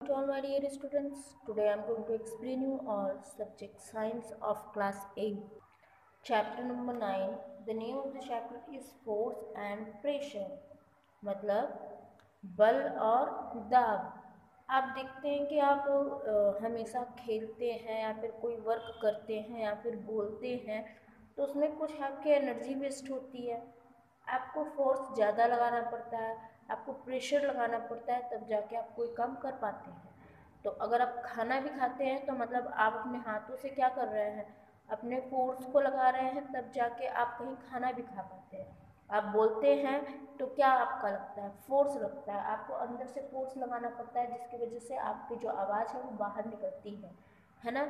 to all my dear students. Today I am going to explain you all subject science of class 8. Chapter number 9. The name of the chapter is force and pressure. मतलब बल और दाब। आप देखते हैं कि आप हमेशा खेलते हैं या फिर कोई वर्क करते हैं या फिर बोलते हैं तो उसमें कुछ आपकी एनर्जी वेस्ट होती है। आपको फोर्स ज़्यादा लगाना पड़ता है, आपको प्रेशर लगाना पड़ता है, तब जाके आप कोई काम कर पाते हैं। तो अगर आप खाना भी खाते हैं तो मतलब आप अपने हाथों से क्या कर रहे हैं, अपने फोर्स को लगा रहे हैं, तब जाके आप कहीं खाना भी खा पाते हैं। आप बोलते हैं तो क्या आपका लगता है, फोर्स लगता है, आपको अंदर से फोर्स लगाना पड़ता है, जिसकी वजह से आपकी जो आवाज़ है वो बाहर निकलती है ना।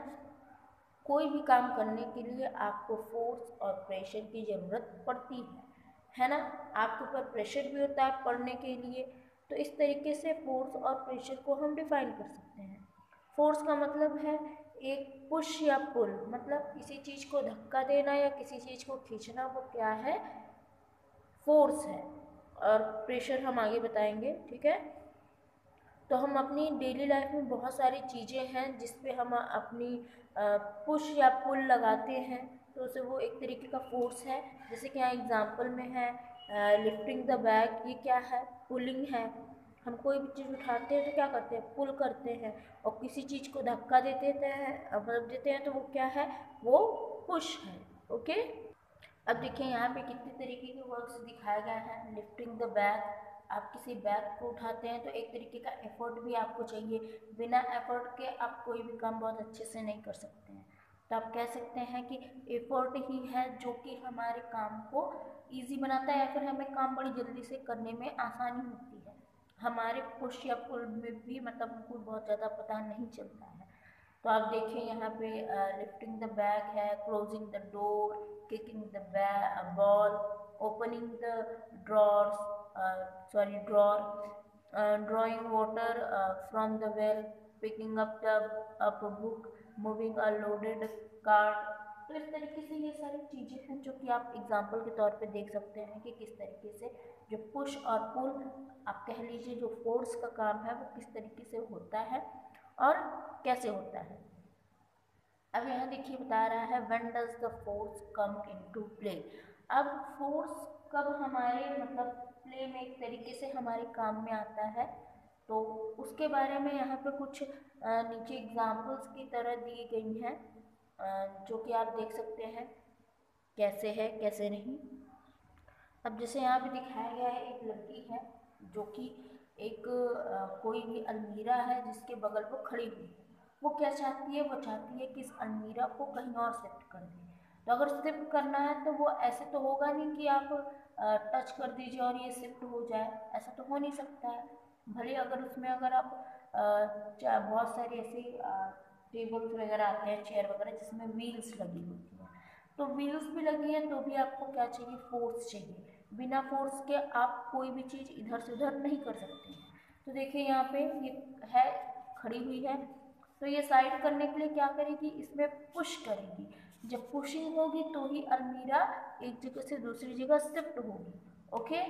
कोई भी काम करने के लिए आपको फोर्स और प्रेशर की ज़रूरत पड़ती है ना। आपके ऊपर प्रेशर भी होता है पढ़ने के लिए। तो इस तरीके से फोर्स और प्रेशर को हम डिफाइन कर सकते हैं। फोर्स का मतलब है एक पुश या पुल, मतलब किसी चीज़ को धक्का देना या किसी चीज़ को खींचना, वो क्या है, फोर्स है। और प्रेशर हम आगे बताएंगे, ठीक है। तो हम अपनी डेली लाइफ में बहुत सारी चीज़ें हैं जिस पे हम अपनी पुश या पुल लगाते हैं, तो उसे वो एक तरीके का फोर्स है। जैसे कि यहाँ एग्जांपल में है लिफ्टिंग द बैग, ये क्या है, पुलिंग है। हम कोई भी चीज़ उठाते हैं तो क्या करते हैं, पुल करते हैं। और किसी चीज़ को धक्का दे देते हैं, मतलब देते हैं, तो वो क्या है, वो पुश है। ओके। अब देखिए यहाँ पे कितने तरीके के वर्क्स दिखाए गए हैं। लिफ्टिंग द बैग, आप किसी बैग को उठाते हैं तो एक तरीके का एफर्ट भी आपको चाहिए। बिना एफर्ट के आप कोई भी काम बहुत अच्छे से नहीं कर सकते हैं। तो आप कह सकते हैं कि एफर्ट ही है जो कि हमारे काम को इजी बनाता है, या फिर हमें काम बड़ी जल्दी से करने में आसानी होती है। हमारे पुश या पुल में भी मतलब हमको बहुत ज़्यादा पता नहीं चलता है। तो आप देखिए यहाँ पे लिफ्टिंग द बैग है, closing the door, kicking the ball, opening the drawer, drawing water from the well, picking up book, moving a loaded cart. तो इस तरीके से ये सारी चीज़ें हैं जो कि आप एग्जाम्पल के तौर पे देख सकते हैं कि किस तरीके से जो पुश और पुल, आप कह लीजिए जो फोर्स का काम है, वो किस तरीके से होता है और कैसे होता है। अब यहाँ देखिए बता रहा है when does the force come into play. अब फोर्स कब हमारे मतलब प्ले में एक तरीके से हमारे काम में आता है, तो उसके बारे में यहाँ पे कुछ नीचे एग्जाम्पल्स की तरह दी गई हैं, जो कि आप देख सकते हैं कैसे है कैसे नहीं। अब जैसे यहाँ पे दिखाया गया है, एक लड़की है जो कि एक कोई भी अलमीरा है जिसके बगल पर खड़ी हुई है। वो क्या चाहती है, वो चाहती है कि इस अलमीरा को कहीं और शिफ्ट कर दें। तो अगर शिफ्ट करना है तो वो ऐसे तो होगा नहीं कि आप टच कर दीजिए और ये शिफ्ट हो जाए, ऐसा तो हो नहीं सकता है। भले अगर उसमें अगर आप बहुत सारी ऐसी टेबल्स वगैरह आते हैं, चेयर वगैरह, जिसमें व्हील्स लगी होती हैं, तो व्हील्स भी लगी है तो भी आपको क्या चाहिए, फोर्स चाहिए। बिना फोर्स के आप कोई भी चीज़ इधर से उधर नहीं कर सकते हैं। तो देखिए यहाँ पे ये है, खड़ी हुई है, तो ये साइड करने के लिए क्या करेगी, इसमें पुश करेगी। जब पुशिंग होगी तो ही अलमीरा एक जगह से दूसरी जगह शिफ्ट होगी। ओके।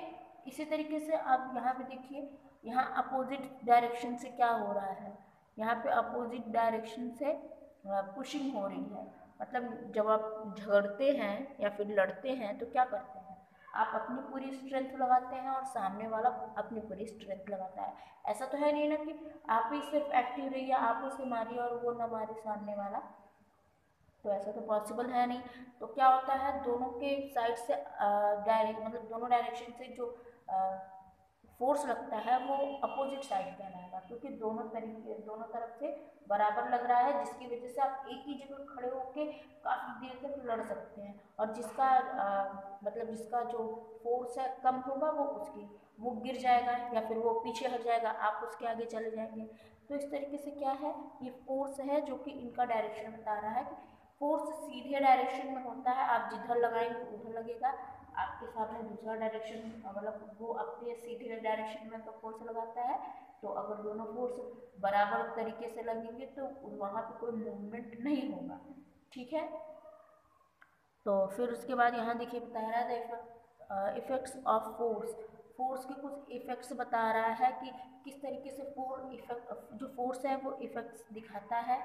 इसी तरीके से आप यहाँ पे देखिए, यहाँ अपोजिट डायरेक्शन से क्या हो रहा है, यहाँ पे अपोजिट डायरेक्शन से पुशिंग हो रही है। मतलब जब आप झगड़ते हैं या फिर लड़ते हैं तो क्या करते हैं, आप अपनी पूरी स्ट्रेंथ लगाते हैं और सामने वाला अपनी पूरी स्ट्रेंथ लगाता है। ऐसा तो है नहीं ना कि आप ही सिर्फ एक्टिव रहिए, आप उसे मारिए और वो ना मारे सामने वाला, तो ऐसा तो पॉसिबल है नहीं। तो क्या होता है, दोनों के साइड से डायरेक्ट मतलब दोनों डायरेक्शन से जो फोर्स लगता है वो अपोजिट साइड कहलाएगा, क्योंकि दोनों तरफ से बराबर लग रहा है, जिसकी वजह से आप एक ही जगह खड़े होके काफ़ी देर तक लड़ सकते हैं। और जिसका मतलब जिसका जो फोर्स है कम होगा, वो गिर जाएगा या फिर वो पीछे हट जाएगा, आप उसके आगे चले जाएंगे। तो इस तरीके से क्या है, ये फोर्स है जो कि इनका डायरेक्शन बता रहा है कि फोर्स सीधे डायरेक्शन में होता है, आप जिधर लगाएंगे उधर लगेगा। आपके सामने दूसरा डायरेक्शन मतलब वो अपने सीधे डायरेक्शन में तो फोर्स लगाता है, तो अगर दोनों फोर्स बराबर तरीके से लगेंगे तो वहाँ पे कोई मूवमेंट नहीं होगा, ठीक है। तो फिर उसके बाद यहाँ देखिए बता रहा है इफेक्ट्स ऑफ फोर्स। फोर्स के कुछ इफेक्ट्स बता रहा है कि किस तरीके से जो फोर्स है वो इफेक्ट्स दिखाता है।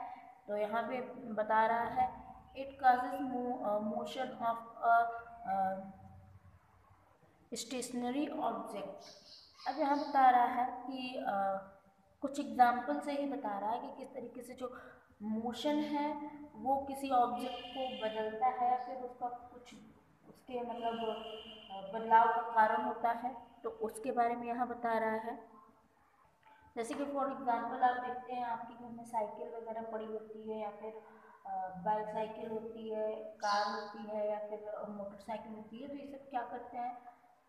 तो यहाँ पे बता रहा है it causes motion of a stationary object. अब यहाँ बता रहा है कि कुछ एग्जाम्पल से ही बता रहा है कि किस तरीके से जो मोशन है वो किसी ऑब्जेक्ट को बदलता है या फिर उसका कुछ उसके मतलब बदलाव का कारण होता है। तो उसके बारे में यहाँ बता रहा है। जैसे कि फॉर एग्जांपल आप देखते हैं आपके घर में साइकिल वगैरह पड़ी होती है या फिर बाईसाइकिल होती है, कार होती है या फिर मोटरसाइकिल होती है। तो ये सब क्या करते हैं,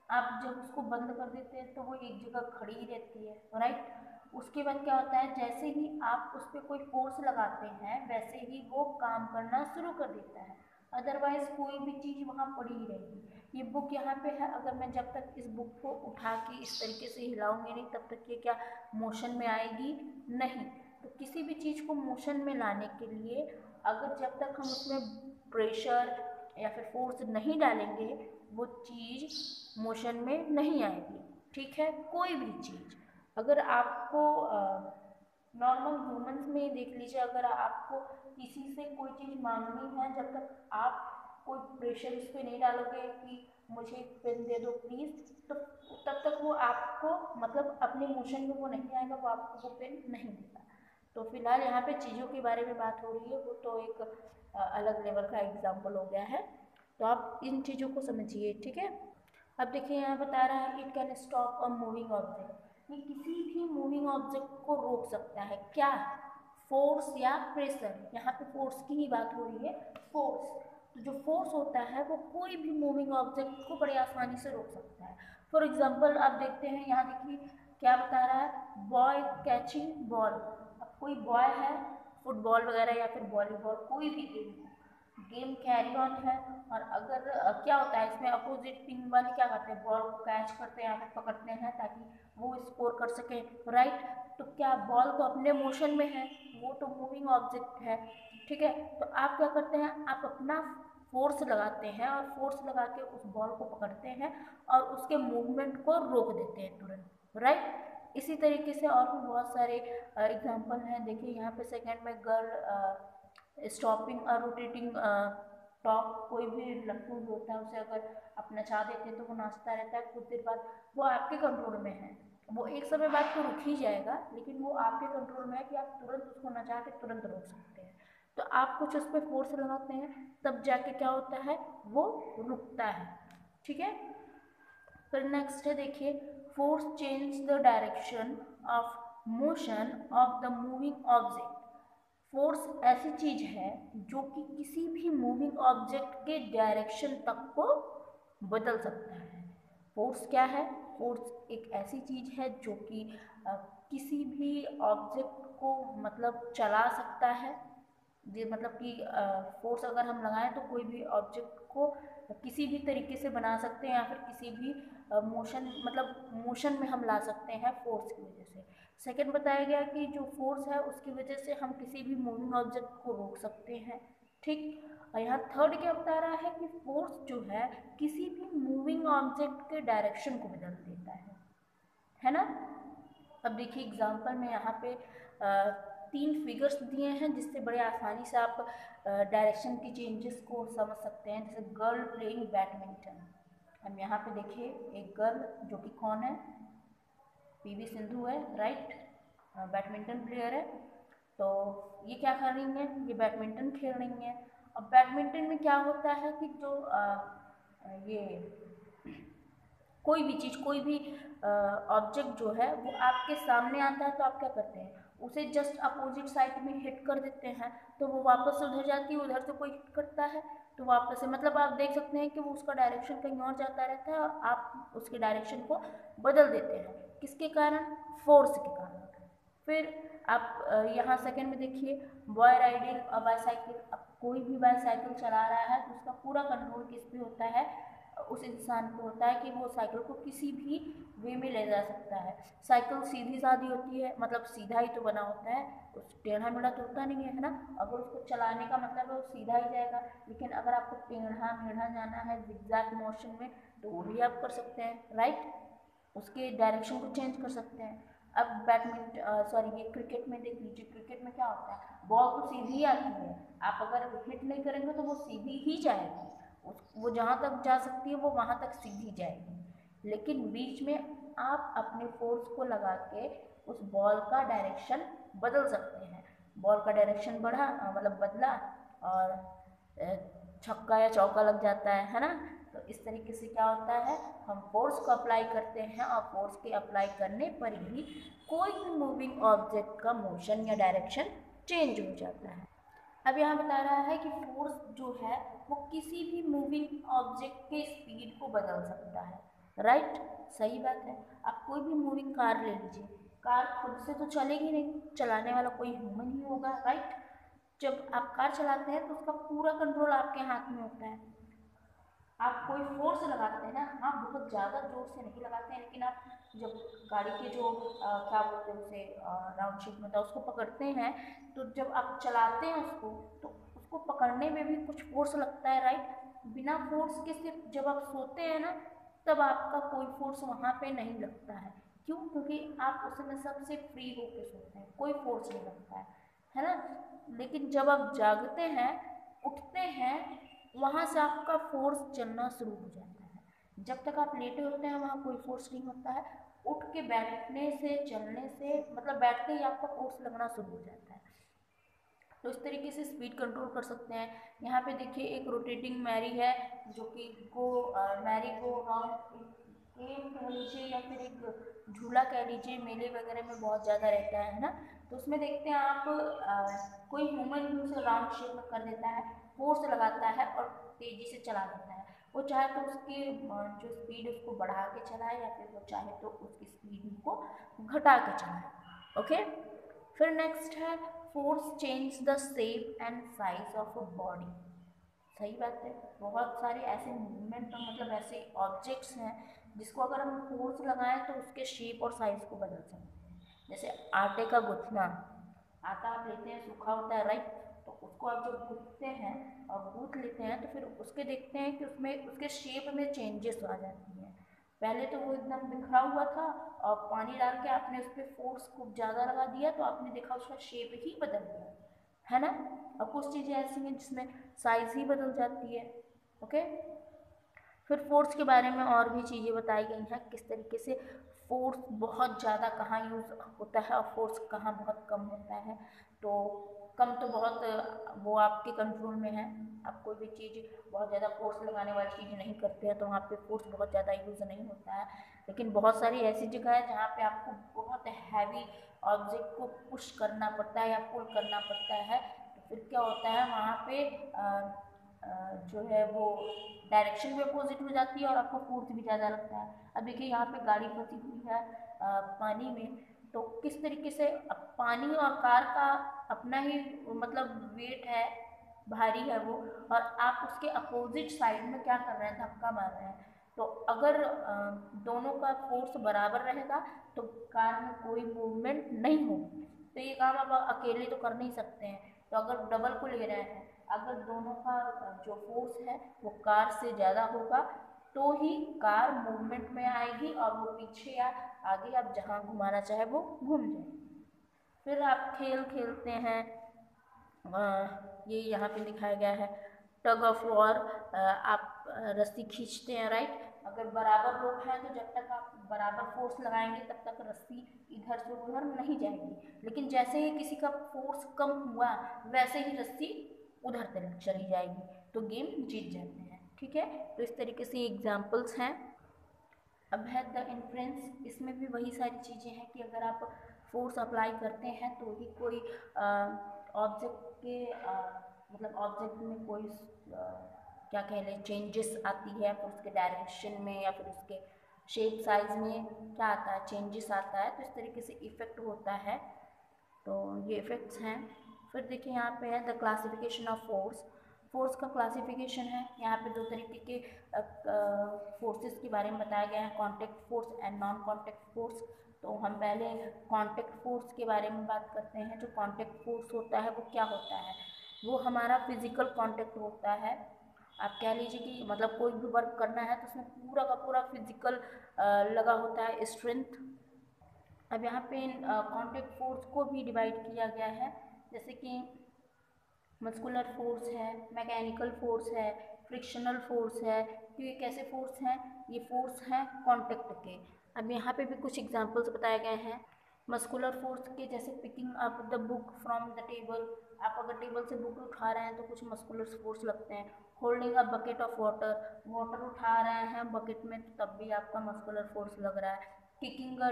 आप जब उसको बंद कर देते हैं तो वो एक जगह खड़ी ही रहती है, राइट। उसके बाद क्या होता है, जैसे ही आप उस पर कोई फोर्स लगाते हैं वैसे ही वो काम करना शुरू कर देता है, अदरवाइज कोई भी चीज़ वहाँ पड़ी ही रहेगी। ये बुक यहाँ पे है, अगर मैं जब तक इस बुक को उठा के इस तरीके से हिलाऊंगी नहीं तब तक ये क्या मोशन में आएगी नहीं। तो किसी भी चीज़ को मोशन में लाने के लिए अगर जब तक हम उसमें प्रेशर या फिर फोर्स नहीं डालेंगे वो चीज़ मोशन में नहीं आएगी। ठीक है, कोई भी चीज़ अगर आपको नॉर्मल ह्यूमंस में देख लीजिए, अगर आपको किसी से कोई चीज़ मांगनी है, जब तक आप कोई प्रेशर उस पर नहीं डालोगे कि मुझे पेन दे दो प्लीज़, तो तब तक वो आपको मतलब अपने मोशन में वो नहीं आएगा, वो आपको वो पेन नहीं देगा। तो फिलहाल यहाँ पे चीज़ों के बारे में बात हो रही है, वो तो एक अलग लेवल का एग्जाम्पल हो गया है। तो आप इन चीज़ों को समझिए, ठीक है। अब देखिए यहाँ बता रहा है it can stop a moving object, ये किसी भी मूविंग ऑब्जेक्ट को रोक सकता है। क्या? फोर्स या प्रेशर। यहाँ पे फोर्स की ही बात हो रही है, फोर्स। तो जो फोर्स होता है वो कोई भी मूविंग ऑब्जेक्ट को बड़ी आसानी से रोक सकता है। फॉर एग्जाम्पल आप देखते हैं, यहाँ देखिए क्या बता रहा है, बॉय कैचिंग बॉल। अब कोई बॉय है, फुटबॉल वगैरह या फिर वॉलीबॉल कोई भी गेम कैरी ऑन है, और अगर क्या होता है इसमें अपोजिट टीम वाले क्या करते हैं, बॉल को कैच करते हैं या फिर पकड़ते हैं ताकि वो स्कोर कर सके, राइट। तो क्या बॉल तो अपने मोशन में है, वो तो मूविंग ऑब्जेक्ट है, ठीक है। तो आप क्या करते हैं, आप अपना फोर्स लगाते हैं और फोर्स लगा के उस बॉल को पकड़ते हैं और उसके मूवमेंट को रोक देते हैं तुरंत, राइट। इसी तरीके से और भी बहुत सारे एग्जाम्पल हैं। देखिए यहाँ पे सेकेंड में गर्ल स्टॉपिंग और रोटेटिंग टॉप, कोई भी लट्टू जो होता है उसे अगर आप नचा देते हैं तो वो नाचता रहता है, कुछ देर बाद वो आपके कंट्रोल में है, वो एक समय बाद तो रुक ही जाएगा लेकिन वो आपके कंट्रोल में है कि आप तुरंत उसको नचा के तुरंत रोक सकते हैं। तो आप कुछ उस पर फोर्स लगाते हैं तब जाके क्या होता है, वो रुकता है, ठीक है। फिर नेक्स्ट है देखिए, force change the direction of motion of the moving object. Force ऐसी चीज है जो कि किसी भी मूविंग ऑब्जेक्ट के डायरेक्शन तक को बदल सकता है। फोर्स क्या है, फोर्स एक ऐसी चीज है जो कि किसी भी ऑब्जेक्ट को मतलब चला सकता है। ये मतलब कि फोर्स अगर हम लगाएं तो कोई भी ऑब्जेक्ट को किसी भी तरीके से बना सकते हैं या फिर किसी भी मोशन मतलब मोशन में हम ला सकते हैं फोर्स की वजह से। सेकंड बताया गया कि जो फोर्स है उसकी वजह से हम किसी भी मूविंग ऑब्जेक्ट को रोक सकते हैं, ठीक। और यहाँ थर्ड क्या बता रहा है कि फोर्स जो है किसी भी मूविंग ऑब्जेक्ट के डायरेक्शन को बदल देता है ना। अब देखिए एग्जाम्पल में यहाँ पे 3 फिगर्स दिए हैं जिससे बड़े आसानी से आप डायरेक्शन की चेंजेस को समझ सकते हैं। जैसे गर्ल प्लेइंग बैडमिंटन, हम यहाँ पे देखिए एक गर्ल जो कि कौन है, पीवी सिंधु है, राइट, बैडमिंटन प्लेयर है। तो ये क्या कर रही हैं, ये बैडमिंटन खेल रही हैं। अब बैडमिंटन में क्या होता है कि जो ये कोई भी चीज़ कोई भी ऑब्जेक्ट जो है वो आपके सामने आता है तो आप क्या करते हैं, उसे जस्ट अपोजिट साइड में हिट कर देते हैं तो वो वापस से उधर जाती है, उधर से कोई हिट करता है तो वापस से, मतलब आप देख सकते हैं कि वो उसका डायरेक्शन कहीं और जाता रहता है और आप उसके डायरेक्शन को बदल देते हैं, किसके कारण, फोर्स के कारण। फिर आप यहाँ सेकंड में देखिए, बॉय राइडिंग अ बाईसाइकिल। अब कोई भी बाईसाइकिल चला रहा है तो उसका पूरा कंट्रोल किस पे होता है, उस इंसान को होता है कि वो साइकिल को किसी भी वे में ले जा सकता है। साइकिल सीधी सादी होती है, मतलब सीधा ही तो बना होता है, उस टेढ़ा मेढ़ा तो होता नहीं है ना। अगर उसको चलाने का मतलब है वो सीधा ही जाएगा, लेकिन अगर आपको टेढ़ा मेढ़ा जाना है जिगजैग मोशन में तो वो भी आप कर सकते हैं, राइट। उसके डायरेक्शन को चेंज कर सकते हैं। अब ये क्रिकेट में देख लीजिए, क्रिकेट में क्या होता है, बॉल तो सीधी आती है, आप अगर हिट नहीं करेंगे तो वो सीधी ही जाएगी, वो जहाँ तक जा सकती है वो वहाँ तक सीधी जाएगी। लेकिन बीच में आप अपने फोर्स को लगा के उस बॉल का डायरेक्शन बदल सकते हैं। बॉल का डायरेक्शन बदला और छक्का या चौका लग जाता है ना। तो इस तरीके से क्या होता है, हम फोर्स को अप्लाई करते हैं और फोर्स के अप्लाई करने पर ही कोई भी मूविंग ऑब्जेक्ट का मोशन या डायरेक्शन चेंज हो जाता है। अब यहाँ बता रहा है कि फोर्स जो है वो किसी भी मूविंग ऑब्जेक्ट के स्पीड को बदल सकता है, राइट, सही बात है। आप कोई भी मूविंग कार ले लीजिए, कार खुद से तो चलेगी नहीं, चलाने वाला कोई ह्यूमन ही होगा, राइट। जब आप कार चलाते हैं तो उसका पूरा कंट्रोल आपके हाथ में होता है। आप कोई फोर्स लगाते हैं ना, हाँ बहुत ज़्यादा जोर से नहीं लगाते हैं, लेकिन आप जब गाड़ी के जो क्या बोलते हैं उसे, राउंड शेप में था उसको पकड़ते हैं, तो जब आप चलाते हैं उसको तो उसको पकड़ने में भी कुछ फोर्स लगता है, राइट। बिना फोर्स के सिर्फ जब आप सोते हैं ना तब आपका कोई फोर्स वहाँ पे नहीं लगता है। क्यों? क्योंकि आप उस समय सबसे फ्री होके सोते हैं, कोई फोर्स नहीं लगता है ना। लेकिन जब आप जागते हैं, उठते हैं, वहाँ से आपका फोर्स चलना शुरू हो जाता है। जब तक आप लेटे होते हैं वहाँ कोई फोर्स नहीं होता है, उठ के बैठने से, चलने से, मतलब बैठते ही आपका फोर्स लगना शुरू हो जाता है। तो इस तरीके से स्पीड कंट्रोल कर सकते हैं। यहाँ पे देखिए एक रोटेटिंग मैरी है, जो कि मैरी को राउंड गेम कह लीजिए या फिर एक झूला कह लीजिए, मेले वगैरह में बहुत ज़्यादा रहता है ना। तो उसमें देखते हैं आप, कोई ह्यूमन भी उसे राउंड शेप में कर देता है, फोर्स लगाता है और तेज़ी से चला देता है। वो चाहे तो उसकी जो स्पीड उसको बढ़ा के चलाए या फिर वो चाहे तो उसकी स्पीड को घटा के चलाए। ओके, फिर नेक्स्ट है force change the shape and size of a body. सही बात है, बहुत सारे ऐसे मूवमेंट मतलब ऐसे ऑब्जेक्ट्स हैं जिसको अगर हम फोर्स लगाएं तो उसके शेप और साइज को बदल सकते हैं। जैसे आटे का गुथना, आटा आप लेते हैं सूखा होता है, राइट। तो उसको आप जब गूंथते हैं और गूंथ लेते हैं तो फिर उसके देखते हैं कि उसमें उसके शेप में चेंजेस आ जाती हैं। पहले तो वो एकदम बिखरा हुआ था और पानी डाल के आपने उस पर फोर्स खूब ज़्यादा लगा दिया तो आपने देखा उसका शेप ही बदल गया, है ना। और कुछ चीज़ें ऐसी हैं जिसमें साइज ही बदल जाती है। ओके, फिर फोर्स के बारे में और भी चीज़ें बताई गई हैं, किस तरीके से फोर्स बहुत ज़्यादा कहाँ यूज़ होता है और फोर्स कहाँ बहुत कम होता है। तो कम तो बहुत वो आपके कंट्रोल में है, आप कोई भी चीज़ बहुत ज़्यादा फोर्स लगाने वाली चीज़ नहीं करते हैं तो वहाँ पे फोर्स बहुत ज़्यादा यूज़ नहीं होता है। लेकिन बहुत सारी ऐसी जगह है जहाँ पे आपको बहुत हैवी ऑब्जेक्ट को पुश करना पड़ता है या पुल करना पड़ता है, तो फिर क्या होता है वहाँ पे जो है वो डायरेक्शन भी अपोजिट हो जाती है और आपको फोर्स भी ज़्यादा लगता है। अब देखिए यहाँ पे गाड़ी फंसी हुई है पानी में, तो किस तरीके से अब पानी और कार का अपना ही मतलब वेट है, भारी है वो, और आप उसके अपोजिट साइड में क्या कर रहे हैं, धक्का मार रहे हैं। तो अगर दोनों का फोर्स बराबर रहेगा तो कार में कोई मूवमेंट नहीं होगी। तो ये काम आप अकेले तो कर नहीं सकते हैं, तो अगर डबल को ले रहे हैं, अगर दोनों का जो फोर्स है वो कार से ज़्यादा होगा तो ही कार मूवमेंट में आएगी और वो पीछे या आगे आप जहाँ घुमाना चाहे वो घूम जाए। फिर आप खेल खेलते हैं, ये यहाँ पे दिखाया गया है टग ऑफ वॉर, आप रस्सी खींचते हैं, राइट। अगर बराबर लोग हैं तो जब तक आप बराबर फोर्स लगाएंगे तब तक रस्सी इधर से उधर नहीं जाएगी, लेकिन जैसे ही किसी का फोर्स कम हुआ वैसे ही रस्सी उधर तरफ चली जाएगी, तो गेम जीत जाते हैं, ठीक है। तो इस तरीके से एग्जाम्पल्स हैं। अब है द इन्फ्लुएंस, इसमें भी वही सारी चीज़ें हैं कि अगर आप फोर्स अप्लाई करते हैं तो ही कोई ऑब्जेक्ट के मतलब ऑब्जेक्ट में कोई क्या कह लें चेंजेस आती है, फिर उसके डायरेक्शन में या फिर उसके शेप साइज में क्या आता है, चेंजेस आता है, तो इस तरीके से इफेक्ट होता है। तो ये इफेक्ट्स हैं। फिर देखिए यहाँ पे है the classification of force. Force का क्लासिफिकेशन है, यहाँ पे दो तरीके के फोर्सेस के बारे में बताया गया है, contact force and non contact force. तो हम पहले कॉन्टेक्ट फोर्स के बारे में बात करते हैं। जो कॉन्टेक्ट फोर्स होता है वो क्या होता है, वो हमारा फिजिकल कॉन्टेक्ट होता है आप कह लीजिए कि मतलब कोई भी वर्क करना है तो उसमें पूरा का पूरा फिजिकल लगा होता है स्ट्रेंथ। अब यहाँ पे कॉन्टैक्ट फोर्स को भी डिवाइड किया गया है, जैसे कि मस्कुलर फोर्स है, मैकेनिकल फोर्स है, फ्रिक्शनल फोर्स है। तो ये कैसे फोर्स हैं? ये फोर्स हैं कॉन्टैक्ट के। अब यहाँ पे भी कुछ एग्जांपल्स बताए गए हैं मस्कुलर फोर्स के, जैसे picking up the book from the table. आप अगर टेबल से बुक उठा रहे हैं तो कुछ मस्कुलर फोर्स लगते हैं। Holding a bucket of water, water उठा रहे हैं बकेट में तो तब भी आपका मस्कुलर फोर्स लग रहा है। किकिंग अ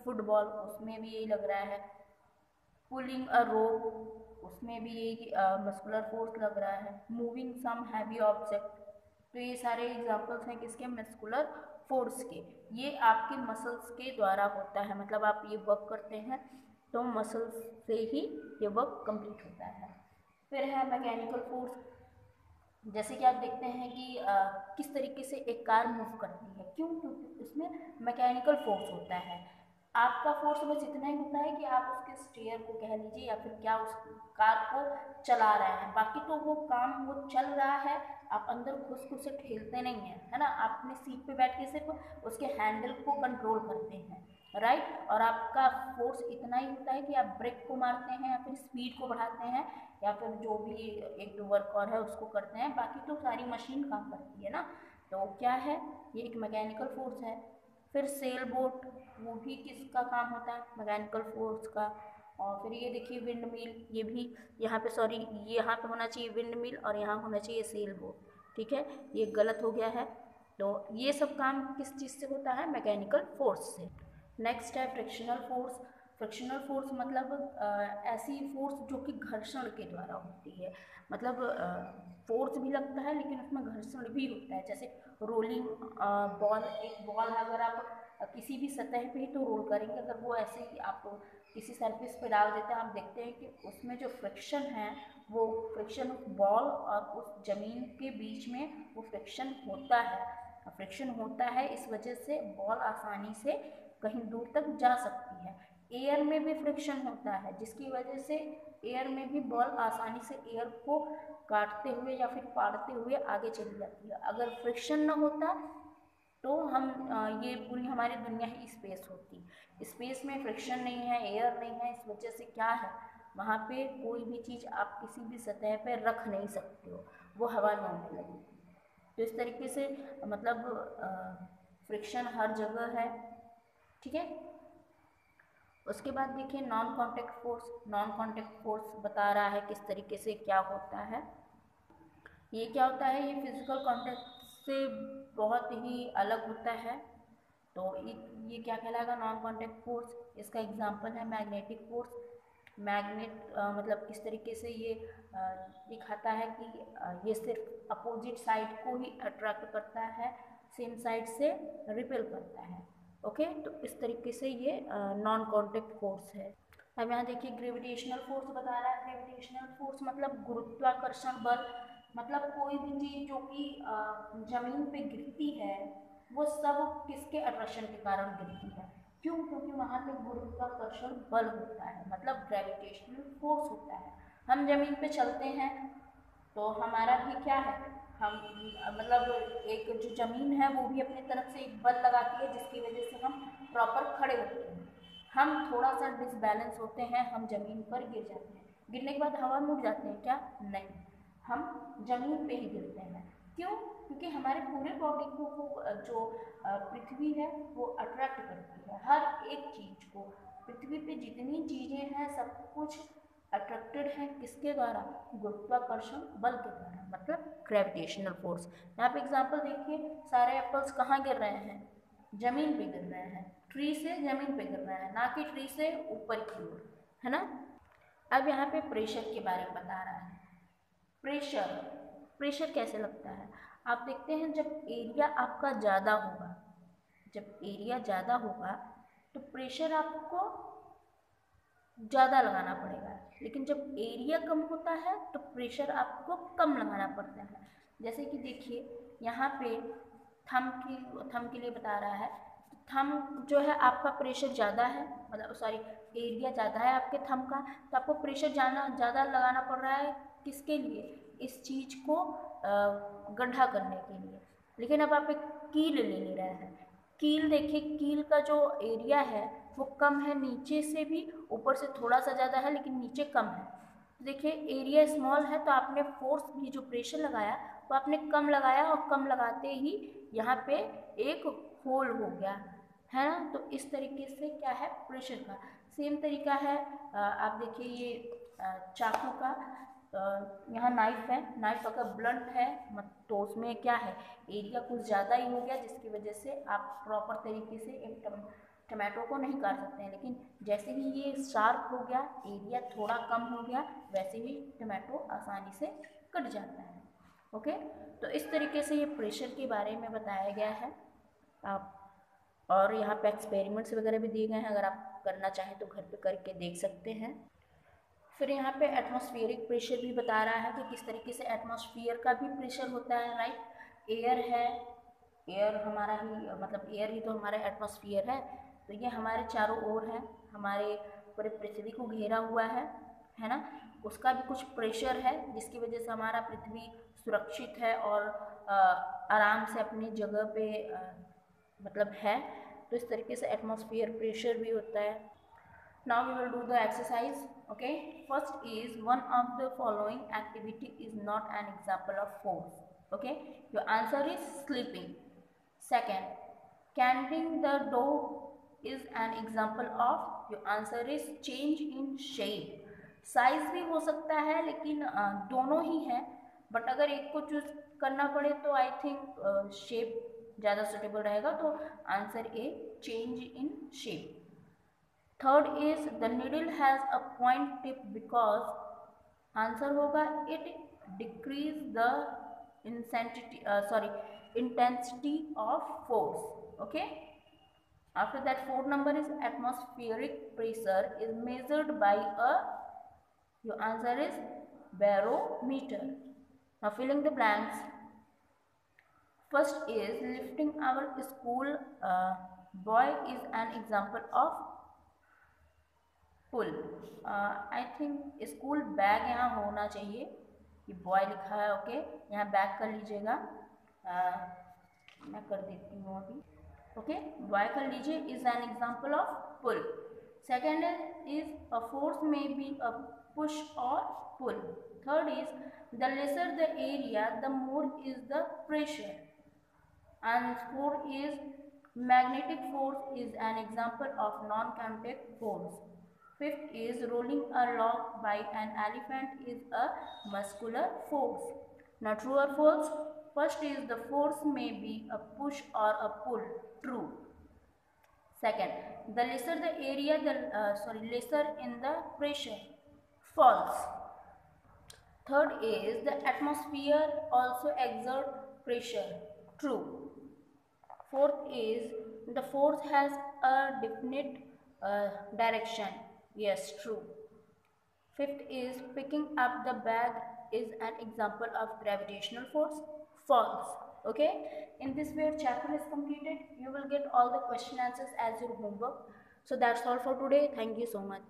फुटबॉल, उसमें भी यही लग रहा है। पुलिंग अ रोप, उसमें भी यही मस्कुलर फोर्स लग रहा है। मूविंग सम हैवी ऑब्जेक्ट, तो ये सारे एग्जांपल्स हैं किसके? मस्कुलर फोर्स के। ये आपके मसल्स के द्वारा होता है, मतलब आप ये वर्क करते हैं तो मसल्स से ही ये वर्क कंप्लीट होता है। फिर है मैकेनिकल फोर्स, जैसे कि आप देखते हैं कि किस तरीके से एक कार मूव करती है, क्यों? क्योंकि उसमें मैकेनिकल फोर्स होता है। आपका फोर्स बस इतना ही होता है कि आप उसके स्टीयर को कह लीजिए या फिर क्या उस कार को चला रहे हैं, बाकी तो वो काम वो चल रहा है। आप अंदर घुस के उसे ठेलते नहीं हैं, है ना, आप अपने सीट पे बैठ के सिर्फ उसके हैंडल को कंट्रोल करते हैं, राइट। और आपका फोर्स इतना ही होता है कि आप ब्रेक को मारते हैं या फिर स्पीड को बढ़ाते हैं या फिर जो भी एक दो वर्क और है उसको करते हैं, बाकी तो सारी मशीन काम करती है ना। तो क्या है? ये एक मैकेनिकल फोर्स है। फिर सेल बोट, वो भी किसका काम होता है? मैकेनिकल फोर्स का। और फिर ये देखिए विंड मिल, ये भी यहाँ पे सॉरी यहाँ पे होना चाहिए विंड मिल और यहाँ होना चाहिए सेल बोट, ठीक है, ये गलत हो गया है। तो ये सब काम किस चीज़ से होता है? मैकेनिकल फोर्स से। नेक्स्ट है फ्रिक्शनल फोर्स। फ्रिक्शनल फोर्स मतलब ऐसी फोर्स जो कि घर्षण के द्वारा होती है, मतलब फोर्स भी लगता है लेकिन उसमें घर्षण भी होता है। जैसे रोलिंग बॉल, एक बॉल है, अगर आप किसी भी सतह पे ही तो रोल करेंगे, अगर वो ऐसे ही आप किसी सरफेस पे डाल देते हैं, आप देखते हैं कि उसमें जो फ्रिक्शन है वो फ्रिक्शन उस बॉल और उस जमीन के बीच में वो फ्रिक्शन होता है। फ्रिक्शन होता है, इस वजह से बॉल आसानी से कहीं दूर तक जा सकती है। एयर में भी फ्रिक्शन होता है जिसकी वजह से एयर में भी बॉल आसानी से एयर को काटते हुए या फिर फाड़ते हुए आगे चली जाती है। अगर फ्रिक्शन न होता तो हम ये पूरी हमारी दुनिया ही स्पेस होती। स्पेस में फ्रिक्शन नहीं है, एयर नहीं है, इस वजह से क्या है, वहाँ पे कोई भी चीज़ आप किसी भी सतह पे रख नहीं सकते हो, वो हवा में उड़ने लगेगी। तो इस तरीके से मतलब फ्रिक्शन हर जगह है, ठीक है। उसके बाद देखिए non contact force. Non contact force बता रहा है किस तरीके से क्या होता है। ये क्या होता है? ये फिजिकल कांटेक्ट से बहुत ही अलग होता है। तो ये क्या कहलाएगा? Non contact force. इसका एग्जांपल है मैग्नेटिक फोर्स। मैग्नेट मतलब किस तरीके से ये दिखाता है कि ये सिर्फ अपोजिट साइड को ही अट्रैक्ट करता है, सेम साइड से रिपेल करता है। ओके, तो इस तरीके से ये नॉन कांटेक्ट फोर्स है। अब यहाँ देखिए ग्रेविटेशनल फोर्स बता रहा है। ग्रेविटेशनल फोर्स मतलब गुरुत्वाकर्षण बल, मतलब कोई भी चीज़ जो कि जमीन पे गिरती है वो सब किसके अट्रैक्शन के कारण गिरती है? क्यों? क्योंकि वहाँ पे गुरुत्वाकर्षण बल होता है, मतलब ग्रेविटेशनल फोर्स होता है। हम जमीन पे चलते हैं तो हमारा भी क्या है, हम मतलब एक जो ज़मीन है वो भी अपनी तरफ से एक बल लगाती है जिसकी वजह से हम प्रॉपर खड़े होते हैं। हम थोड़ा सा डिसबैलेंस होते हैं, हम ज़मीन पर गिर जाते हैं। गिरने के बाद हवा में उड़ जाते हैं क्या? नहीं, हम ज़मीन पे ही गिरते हैं। क्यों? क्योंकि हमारे पूरे बॉडी को वो जो पृथ्वी है वो अट्रैक्ट करती है, हर एक चीज़ को। पृथ्वी पे जितनी चीज़ें हैं सब कुछ अट्रैक्टेड है किसके द्वारा? गुरुत्वाकर्षण बल के द्वारा, मतलब ग्रेविटेशनल फोर्स। यहाँ पे एग्जांपल देखिए, सारे एप्पल्स कहाँ गिर रहे हैं? जमीन पे गिर रहे हैं। ट्री से जमीन पे गिर रहे हैं, ना कि ट्री से ऊपर की ओर, है ना। अब यहाँ पे प्रेशर के बारे में बता रहा है। प्रेशर, प्रेशर कैसे लगता है? आप देखते हैं जब एरिया आपका ज़्यादा होगा, जब एरिया ज़्यादा होगा तो प्रेशर आपको ज़्यादा लगाना पड़ेगा, लेकिन जब एरिया कम होता है तो प्रेशर आपको कम लगाना पड़ता है। जैसे कि देखिए यहाँ पे थंब के लिए बता रहा है। थंब जो है आपका प्रेशर ज़्यादा है, मतलब सॉरी एरिया ज़्यादा है आपके थंब का, तो आपको प्रेशर ज़्यादा लगाना पड़ रहा है किसके लिए? इस चीज़ को गड्ढा करने के लिए। लेकिन अब आप एक कील ले ले रहे हैं। कील देखिए, कील का जो एरिया है वो कम है, नीचे से भी ऊपर से थोड़ा सा ज़्यादा है लेकिन नीचे कम है। देखिए एरिया स्मॉल है तो आपने फोर्स भी जो प्रेशर लगाया वो आपने कम लगाया, और कम लगाते ही यहाँ पे एक होल हो गया है ना। तो इस तरीके से क्या है, प्रेशर का सेम तरीका है। आप देखिए ये चाकू का, यहाँ नाइफ है, नाइफ अगर ब्लंट है तो उसमें क्या है, एरिया कुछ ज़्यादा ही हो गया, जिसकी वजह से आप प्रॉपर तरीके से एक टमाटो को नहीं काट सकते हैं। लेकिन जैसे ही ये शार्प हो गया, एरिया थोड़ा कम हो गया, वैसे ही टमाटो आसानी से कट जाता है। ओके, तो इस तरीके से ये प्रेशर के बारे में बताया गया है। आप और यहाँ पे एक्सपेरिमेंट्स वगैरह भी दिए गए हैं, अगर आप करना चाहें तो घर पे करके देख सकते हैं। फिर यहाँ पे एटमॉस्फेरिक प्रेशर भी बता रहा है कि किस तरीके से एटमॉस्फेयर का भी प्रेशर होता है, राइट। एयर है, एयर हमारा ही मतलब एयर ही तो हमारा एटमॉस्फेयर है। तो ये हमारे चारों ओर है, हमारे पूरे पृथ्वी को घेरा हुआ है ना। उसका भी कुछ प्रेशर है जिसकी वजह से हमारा पृथ्वी सुरक्षित है और आराम से अपनी जगह पे मतलब है। तो इस तरीके से एटमॉस्फेयर प्रेशर भी होता है। Now we will do the exercise. Okay, first is one of the following activity is not an example of force. Okay, your answer is sleeping. Second, canting the dough is an example of, your answer is change in shape. Size भी हो सकता है लेकिन दोनों ही हैं, but अगर एक को चूज करना पड़े तो आई थिंक शेप ज़्यादा सुटेबल रहेगा। तो answer A, change in shape. Third is the needle has a point tip because, answer होगा it decreases the intensity of force. Okay, after that fourth number is atmospheric pressure is measured by a, your answer is barometer. Now filling the blanks. First is lifting our school boy is an example of pull. I think school bag यहाँ होना चाहिए, ये boy लिखा है। Okay, यहाँ bag कर लीजिएगा, मैं कर देती हूँ अभी। ओके, बॉय कर लीजिए, is an example of pull. Second is a force may be a push और pull. Third is the lesser the area the more is the pressure. And fourth is magnetic force is an example of non-contact force. Fifth is rolling a log by an elephant is a muscular force. Now true or false? First is the force may be a push or a pull. True. Second, the lesser the area, lesser in the pressure. False. Third is the atmosphere also exert pressure. True. Fourth is the force has a definite direction. Yes, true. Fifth is picking up the bag is an example of gravitational force. False. Okay, in this way your chapter is completed. You will get all the question answers as your homework. So that's all for today. Thank you so much.